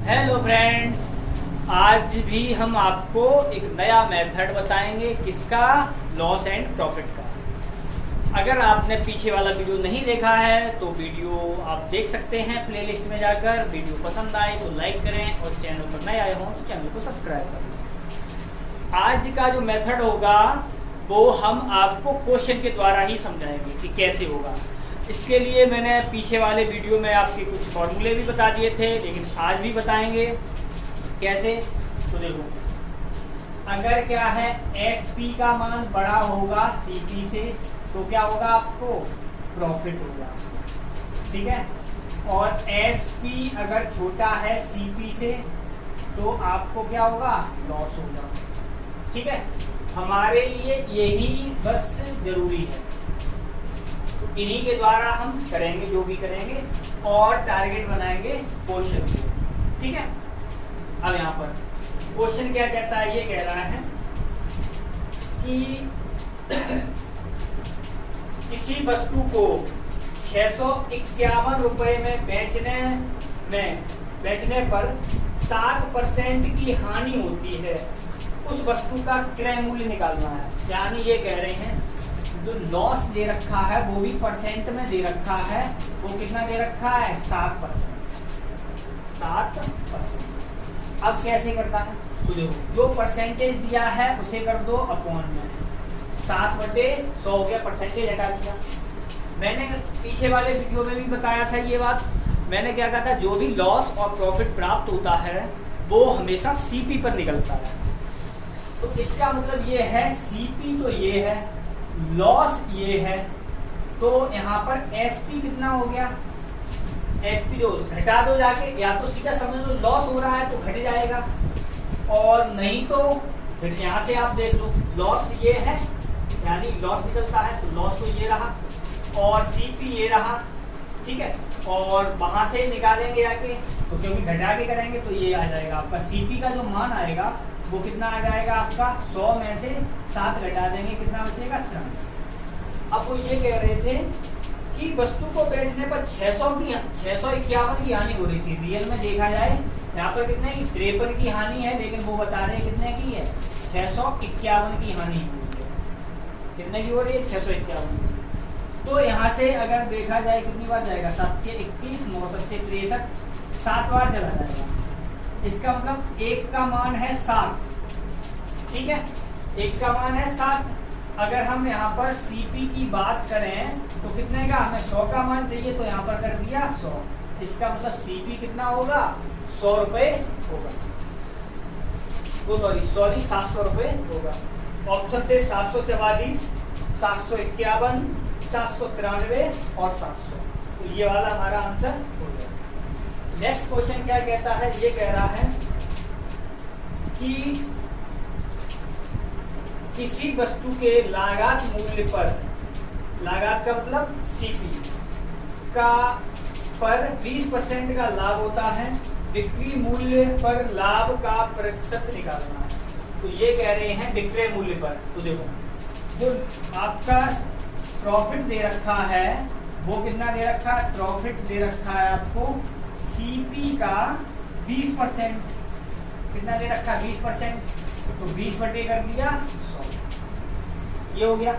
Hello friends, आज भी हम आपको एक नया मेथड बताएंगे। किसका? लॉस एंड प्रॉफिट का। अगर आपने पीछे वाला वीडियो नहीं देखा है तो वीडियो आप देख सकते हैं प्लेलिस्ट में जाकर। वीडियो पसंद आए तो लाइक करें और चैनल पर नए आए हों तो चैनल को सब्सक्राइब करें। आज का जो मेथड होगा वो हम आपको क्वेश्चन के द्वारा ही समझाएंगे कि कैसे होगा। इसके लिए मैंने पीछे वाले वीडियो में आपके कुछ फॉर्मूले भी बता दिए थे, लेकिन आज भी बताएंगे कैसे। तो देखो, अगर क्या है SP का मान बड़ा होगा CP से तो क्या होगा? आपको प्रॉफिट होगा, ठीक है। और SP अगर छोटा है CP से तो आपको क्या होगा? लॉस होगा, ठीक है। हमारे लिए यही बस जरूरी है, तो इन्हीं के द्वारा हम करेंगे जो भी करेंगे और टारगेट बनाएंगे क्वेश्चन को, ठीक है। अब यहाँ पर क्वेश्चन क्या कहता है? ये कह रहा है कि किसी वस्तु को 651 रुपए में बेचने पर 7% की हानि होती है। उस वस्तु का क्रय मूल्य निकालना है। यानी ये कह रहे हैं जो लॉस दे रखा है वो भी परसेंट में दे रखा है। वो कितना दे रखा है? 7%। 7%। अब कैसे करता है? तो देखो, जो परसेंटेज दिया है उसे कर दो अपॉन में। 7/100 हो गया, परसेंटेज हटा दिया। मैंने पीछे वाले वीडियो में भी बताया था ये बात। मैंने क्या कहा था? जो भी लॉस और प्रॉफिट प्राप्त होता है वो हमेशा CP पर निकलता है। तो इसका मतलब ये है CP तो ये है, लॉस ये है, तो यहाँ पर SP कितना हो गया? SP जो घटा दो जाके, या तो सीधा समझ लो लॉस हो रहा है तो घट जाएगा, और नहीं तो फिर यहाँ से आप देख लो लॉस ये है, यानी लॉस निकलता है तो लॉस तो ये रहा और CP ये रहा, ठीक है। और वहां से निकालेंगे आके तो क्योंकि घटा के करेंगे तो ये आ जाएगा आपका CP का जो मान आएगा वो कितना आ जाएगा आपका? 100 में से 7 घटा देंगे, कितना बचेगा? 3। अब वो ये कह रहे थे कि वस्तु को बेचने पर 651 की हानि हो रही थी। रियल में देखा जाए यहाँ पर कितने की? 53 की हानि है, लेकिन वो बता रहे हैं कितने की है? 651 की हानि हो रही है। कितने की हो रही है? 651। तो यहाँ से अगर देखा जाए कितनी बार जाएगा? 7 के 21, 9 7 63, 7 बार चला जाएगा। इसका मतलब एक का मान है 7, ठीक है। एक का मान है 7। अगर हम यहाँ पर CP की बात करें तो कितने का? हमें 100 का मान चाहिए तो यहाँ पर कर दिया 100। इसका मतलब CP कितना होगा? 100 रुपए होगा। तो सॉरी 700 रुपए होगा। ऑप्शन थे 744, 751, 793 और 700। तो ये वाला हमारा आंसर हो गया। नेक्स्ट क्वेश्चन क्या कहता है? ये कह रहा है कि किसी वस्तु के लागत मूल्य पर, लागत का मतलब CP का पर 20% का लाभ होता है। बिक्री मूल्य पर लाभ का प्रतिशत निकालना है। तो ये कह रहे हैं विक्रय मूल्य पर। तो देखो, जो आपका प्रॉफिट दे रखा है वो कितना दे रखा है? प्रॉफिट दे रखा है आपको CP का 20%। कितना दे रखा है? 20%। तो 20 बटे कर दिया 100, ये हो गया।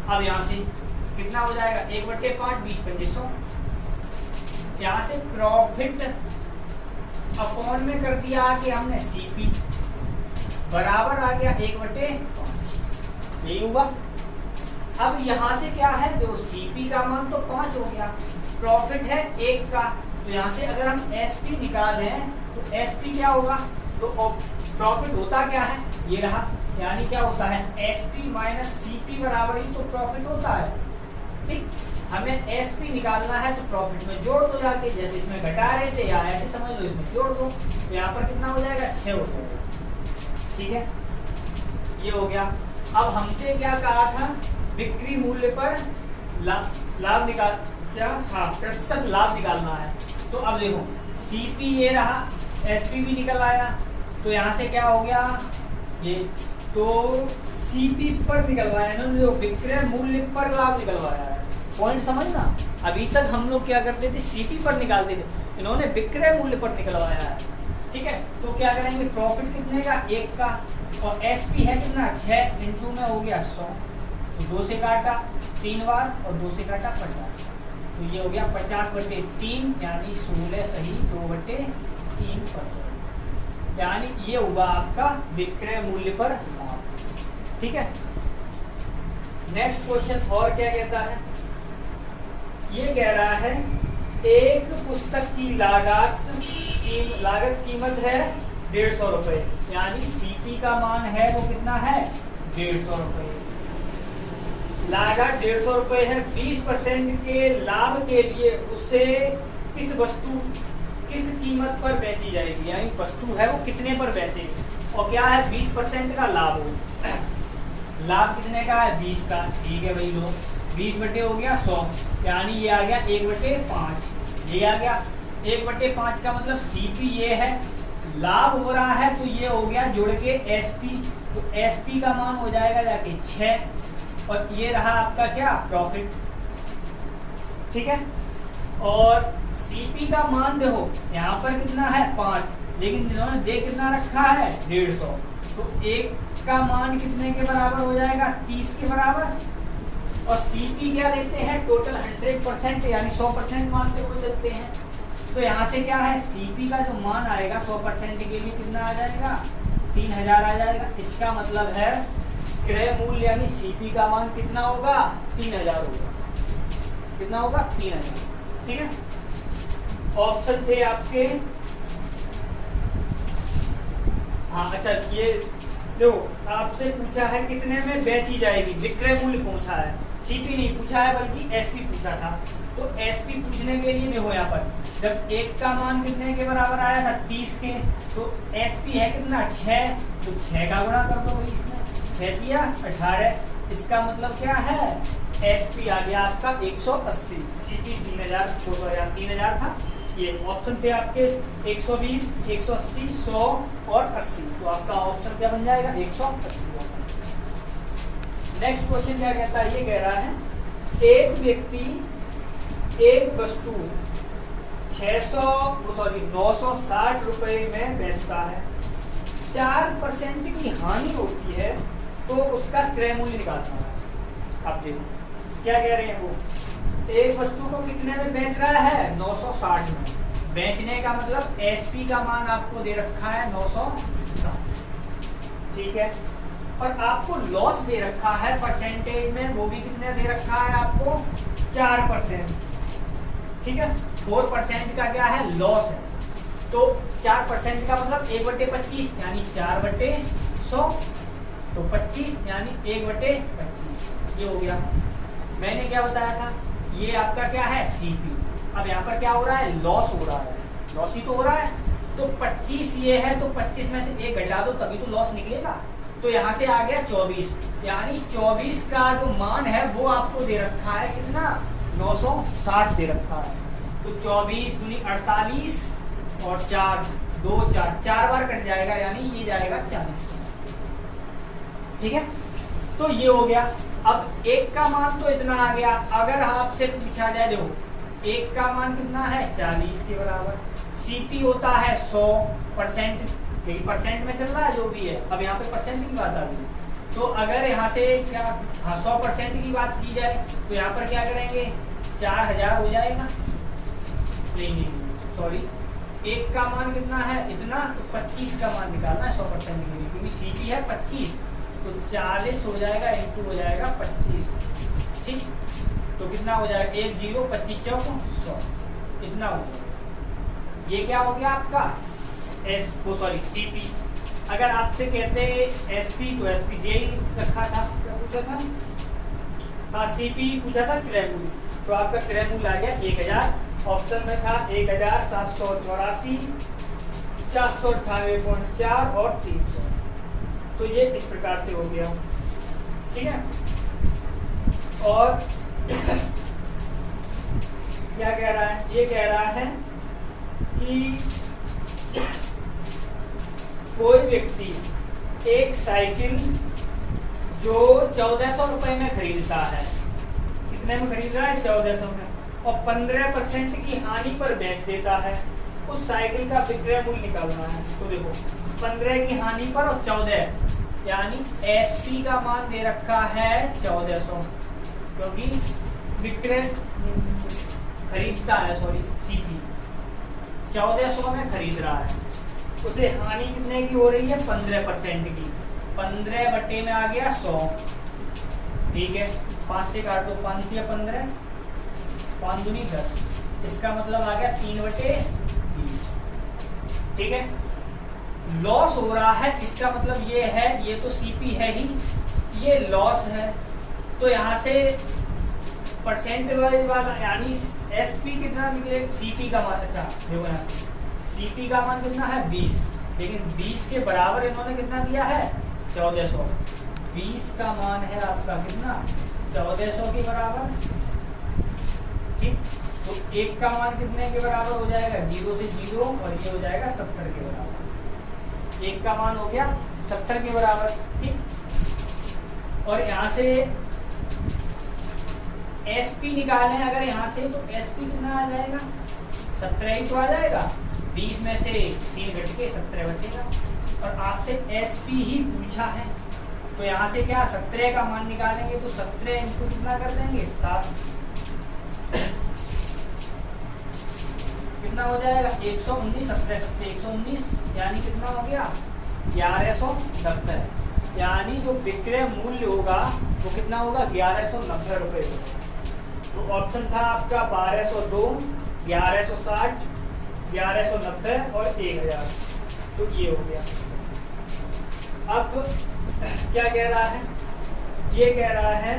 अब यहाँ से कितना हो जाएगा? 1/5, 20 100। यहाँ से प्रॉफिट अपॉन में कर दिया कि हमने CP बराबर आ गया 1/5, यही हुआ। अब यहाँ से क्या है? जो CP का मान तो 5 हो गया, प्रॉफिट है 1 का, तो यहाँ से अगर हम SP निकालें तो SP क्या होगा? तो प्रॉफिट होता क्या है? ये रहा। यानी क्या होता है? SP माइनस CP बराबर ही तो प्रॉफिट होता है, ठीक। हमें SP निकालना है तो प्रॉफिट में जोड़ दो जाके, जैसे इसमें घटा रहे थे या ऐसे समझ लो इसमें जोड़ दो। तो यहाँ पर कितना हो जाएगा? 6 हो जाएगा, ठीक है। ये हो गया। अब हमसे क्या कहा था? बिक्री मूल्य पर लाभ निकाल, क्या? हाँ, प्रतिशत लाभ निकालना है। तो अब देखो, CP ये रहा, SP भी निकल आया, तो यहाँ से क्या हो गया? ये तो CP पर निकलवाया इन्होंने, जो विक्रय मूल्य पर लाभ निकलवाया है। पॉइंट समझना। अभी तक हम लोग क्या करते थे? CP पर निकालते थे, इन्होंने विक्रय मूल्य पर निकलवाया है, क्या करेंगे, प्रॉफिट कितने का, 1 का, और एसपी है कितना, 6 इंटू में हो गया 100, तो 2 से काटा 3 बार और 2 से काटा 50, तो ये हो गया 50/3 यानी 16 सही 2/3%, यानी ये होगा आपका विक्रय मूल्य पर लाभ। ठीक है, नेक्स्ट क्वेश्चन और क्या कहता है, ये कह रहा है एक पुस्तक की लागत कीमत है 150 रुपए, यानी सीपी का मान है वो कितना है 150 रुपए, लागत 150 रुपए है, 20% के लाभ के लिए उसे किस कीमत पर बेची जाएगी, यानी वस्तु है वो कितने पर बेचेगी, और क्या है 20% का लाभ हो, लाभ कितने का है 20 का, ठीक है भाई लो 20 बटे हो गया 100, यानी ये आ गया 1/5, ये आ गया 1/5 का मतलब सीपी ये है, लाभ हो रहा है तो ये हो गया जुड़ के एसपी, तो एसपी का मान हो जाएगा जाके 6, और ये रहा आपका क्या प्रॉफिट। ठीक है, और सीपी का मान देखो यहाँ पर कितना है 5, लेकिन इन्होंने दे कितना रखा है 150, तो 1 का मान कितने के बराबर हो जाएगा 30 के बराबर, और सीपी क्या लेते हैं टोटल 100% यानी 100% मानते हुए चलते हैं, तो यहाँ से क्या है सीपी का जो मान आएगा 100% के लिए कितना आ जाएगा 3000 आ जाएगा, इसका मतलब है क्रय मूल्य यानी सीपी का मान कितना होगा 3000 होगा, कितना होगा 3000। ठीक है, ऑप्शन थे आपके, हाँ अच्छा ये देखो आपसे पूछा है कितने में बेची जाएगी, विक्रय मूल्य पूछा है, सीपी नहीं पूछा है बल्कि एसपी पूछा था, तो एसपी पूछने के लिए देखो यहाँ पर जब 1 का मान कितने के बराबर आया था 30 के, तो एसपी है कितना 6, तो 6 का गुणा कर दो भाई इसमें, 6 किया 18, इसका मतलब क्या है एसपी आ गया आपका 180, सीपी 3000 था, ये ऑप्शन थे आपके 120, 180, 100 और 80, तो आपका ऑप्शन क्या बन जाएगा 180। नेक्स्ट क्वेश्चन क्या कहता है, ये कह रहा है एक व्यक्ति एक वस्तु 960 रुपए में बेचता है, 4% की हानि होती है तो उसका क्रय मूल्य निकालना है। अब देखो क्या कह रहे हैं वो, एक वस्तु को कितने में बेच रहा है 960 में, बेचने का मतलब एसपी का मान आपको दे रखा है 960, ठीक है, और आपको लॉस दे रखा है परसेंटेज में, वो भी कितने दे रखा है आपको 4%, ठीक है, 4% का क्या है लॉस है, तो 4% का मतलब 1/25 यानी 4/100, तो 25 यानी 1/25, ये हो गया। मैंने क्या बताया था, ये आपका क्या है सीपी, अब यहाँ पर क्या हो रहा है लॉस हो रहा है, लॉस ही तो हो रहा है, तो 25 ये है तो 25 में से 1 घटा दो तभी तो लॉस निकलेगा, तो यहाँ से आ गया 24, यानी 24 का जो मान है वो आपको दे रखा है कितना 960 दे रखा है, तो 24 दूनी 48 और 4 2 4 बार कट जाएगा यानी ये जाएगा 40, ठीक है, तो ये हो गया। अब 1 का मान तो इतना आ गया, अगर आपसे पूछा जाए देखो 1 का मान कितना है 40 के बराबर, सीपी होता है 100%, क्योंकि परसेंट में चल रहा है जो भी है, अब यहाँ पे परसेंट की बात आ गई, तो अगर यहाँ से क्या 100% की बात की जाए तो यहाँ पर क्या करेंगे 4000 हो जाएगा, नहीं सॉरी 1 का मान कितना है इतना, तो 25 का मान निकालना है 100% के लिए, क्योंकि सीपी है 25, तो 40 हो जाएगा इंटू हो जाएगा 25, ठीक, तो कितना हो जाएगा 1 0 25 चौक 100, इतना हो जाएगा, ये क्या हो गया आपका सीपी। अगर आपसे कहते एसपी तो एसपी दे रखा था, क्या पूछा था, हाँ सीपी पूछा था क्रय मूल्य, तो आपका क्रय मूल्य आ गया 1000, ऑप्शन में था 1784, 498.4 और 300, तो ये इस प्रकार से हो गया, ठीक है। और क्या कह रहा है, ये कह रहा है कि कोई व्यक्ति एक साइकिल जो 1400 रुपए में खरीदता है, कितने में खरीद रहा है 1400 में, और 15% की हानि पर बेच देता है, उस साइकिल का विक्रय मूल्य निकालना है। तो देखो 15 की हानि पर और 14, यानी एसपी का मान दे रखा है 1400, क्योंकि विक्रय खरीदता है, सॉरी सीपी 1400 में खरीद रहा है, उसे हानि कितने की हो रही है 15% की, 15 बट्टे में आ गया 100, ठीक है 5 से काट दो, 5 या 15, 5 दूनी 10, इसका मतलब आ गया 3/20, ठीक है। लॉस हो रहा है, इसका मतलब ये है, ये तो सीपी है ही, ये लॉस है, तो यहाँ से परसेंट वाला यानी एसपी कितना निकले, सीपी का मान, अच्छा देखो यहाँ सीपी का मान कितना है 20, लेकिन 20 के बराबर इन्होंने कितना दिया है 1400, 20 का मान है आपका कितना 1400 के बराबर, ठीक। तो एक का मान कितने के बराबर हो जाएगा 0 से 0, और ये हो जाएगा 70 के बराबर, एक का मान हो गया 70 के बराबर, ठीक। और यहाँ से एसपी निकालें अगर यहाँ से, तो एसपी कितना आ जाएगा 17 ही तो आ जाएगा, 20 में से 3 घट के 17 बचेगा, और आपसे एसपी ही पूछा है, तो यहाँ से क्या 17 का मान निकालेंगे, तो 17 इनको कितना कर देंगे 7, कितना हो जाएगा 119, 17 119, यानी कितना हो गया 1170, यानी जो विक्रय मूल्य होगा वो कितना होगा 1190 रुपये होगा। तो ऑप्शन था आपका 1202, 1160, 1190 और 1000, तो ये हो गया। अब क्या कह रहा है, ये कह रहा है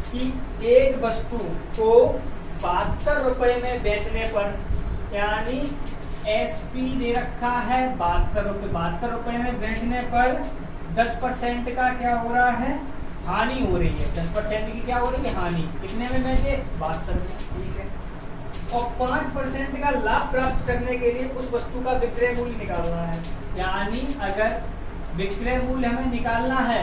कि एक वस्तु को 72 रुपए में बेचने पर, यानी एसपी दे रखा है 72 रुपए में बेचने पर 10% का क्या हो रहा है, हानि हो रही है, 10% की क्या हो रही है हानि, कितने में बेचे 72 में, ठीक है। और 5% का लाभ प्राप्त करने के लिए उस वस्तु का विक्रय मूल्य निकालना है, यानी अगर विक्रय मूल्य हमें निकालना है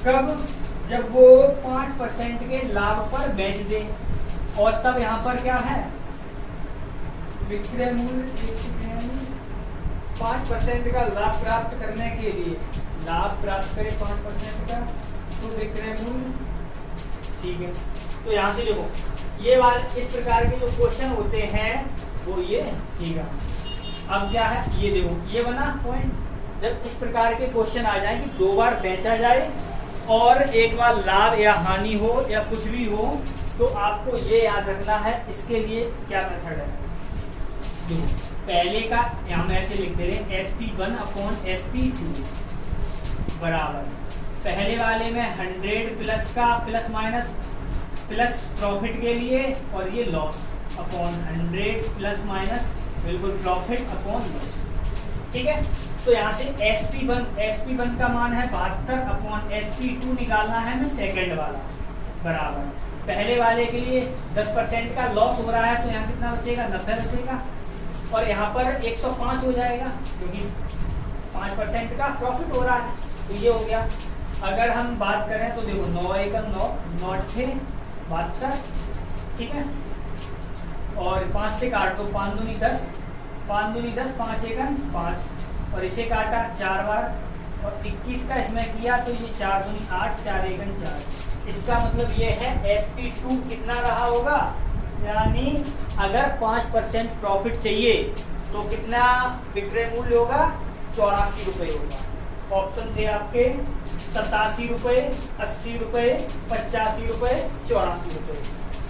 कब, जब वो 5% के लाभ पर बेच दे, और तब यहाँ पर क्या है विक्रय मूल्य 5% का लाभ प्राप्त करने के लिए, लाभ प्राप्त करे 5% का, तो विक्रय मूल्य, ठीक है। तो यहाँ से देखो ये वाले इस प्रकार के जो क्वेश्चन होते हैं वो ये, ठीक है। अब क्या है ये देखो, ये बना पॉइंट, जब इस प्रकार के क्वेश्चन आ जाए कि 2 बार बेचा जाए और 1 बार लाभ या हानि हो या कुछ भी हो, तो आपको ये याद रखना है इसके लिए क्या मेथड है। देखो पहले का हम ऐसे लिखते रहे SP1 अपॉन SP2 बराबर, पहले वाले में 100 प्लस का प्लस माइनस प्लस प्रॉफिट के लिए, और ये लॉस अपॉन 100 प्लस माइनस बिल्कुल प्रॉफिट अपॉन लॉस, ठीक है। तो यहाँ से SP1 का मान है 72 अपॉन SP2 निकालना है हमें सेकंड वाला, बराबर पहले वाले के लिए 10% का लॉस हो रहा है, तो यहाँ कितना बचेगा 90 बचेगा, और यहाँ पर 105 हो जाएगा क्योंकि 5% का प्रॉफिट हो रहा है, तो ये हो गया। अगर हम बात करें तो देखो 9 एकम 9, 9 6 72, ठीक है, और 5 से काट दो, 5 दूनी 10, 5 दूनी 10, 5 एकम 5, और इसे काटा 4 बार, और 21 का इसमें किया तो ये 4 दूनी 8, 4 एकम 4, इसका मतलब ये है SP2 कितना रहा होगा, यानी अगर 5% प्रॉफिट चाहिए तो कितना विक्रय मूल्य होगा 84 रुपये होगा। ऑप्शन थे आपके 87 रुपये, 80 रुपये, 85 रुपये, 84 रुपये,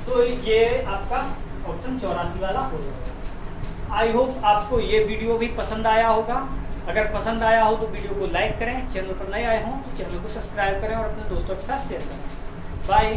तो ये आपका ऑप्शन 84 वाला हो जाएगा। आई होप आपको ये वीडियो भी पसंद आया होगा, अगर पसंद आया हो तो वीडियो को लाइक करें, चैनल पर नए आए हों तो चैनल को सब्सक्राइब करें और अपने दोस्तों के साथ शेयर करें। बाय।